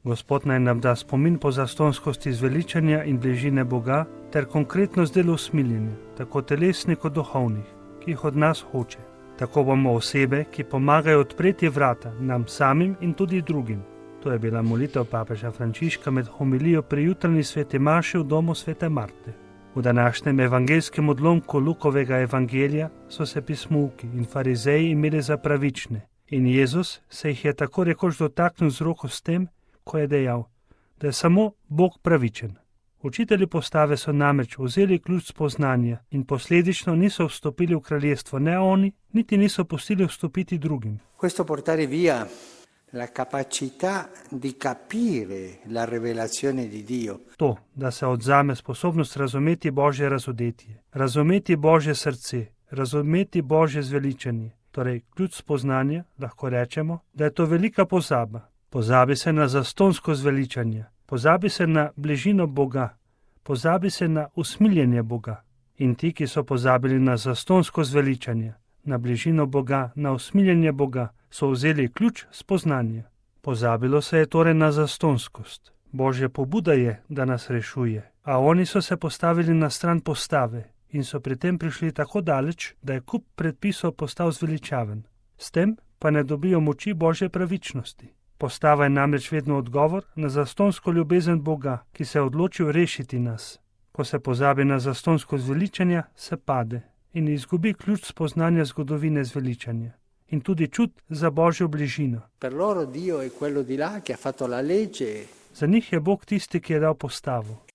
Gospod naj nam da spomin po zastonskosti zveličanja in bližine Boga ter konkretnost dela usmiljenja, tako telesnih kot duhovnih, ki jih od nas hoče. Tako bomo osebe, ki pomagajo odpreti vrata nam samim in tudi drugim. To je bila molitev papeža Frančiška med homilijo pri jutranji sveti maši v domu svete Marte. V današnjem evangelskem odlomku Lukovega evangelija so se pismouki in farizeji imeli za pravične in Jezus se jih je tako rekoč dotaknil z roko s tem, ko je dejal, da je samo Bog pravičen. Učitelji postave so namreč vzeli ključ spoznanja in posledično niso vstopili v kraljestvo ne oni, niti niso pustili vstopiti drugim. Questo portare via la capacità di capire la rivelazione di Dio. To, da se odzame sposobnost razumeti Božje razodetje, razumeti Božje srce, razumeti Božje zveličanje, torej ključ spoznanja, lahko rečemo, da je to velika pozaba. Pozabi se na zastonsko zveličanje, pozabi se na bližino Boga, pozabi se na usmiljenje Boga. In ti, ki so pozabili na zastonsko zveličanje, na bližino Boga, na usmiljenje Boga, so vzeli ključ spoznanja. Pozabilo se je torej na zastonskost. Božja pobuda je, da nas rešuje, a oni so se postavili na stran postave in so pri tem prišli tako daleč, da je kup predpisov postal zveličaven. S tem pa ne dobijo moči Božje pravičnosti. Postava je namreč vedno odgovor na zastonsko ljubezen Boga, ki se je odločil rešiti nas. Ko se pozabi na zastonsko zveličanje, se pade in izgubi ključ spoznanja zgodovine zveličanja in tudi čut za Božjo bližino. Per loro Dio è quello di là che ha fatto la legge. Za njih je Bog tisti, ki je dal postavo.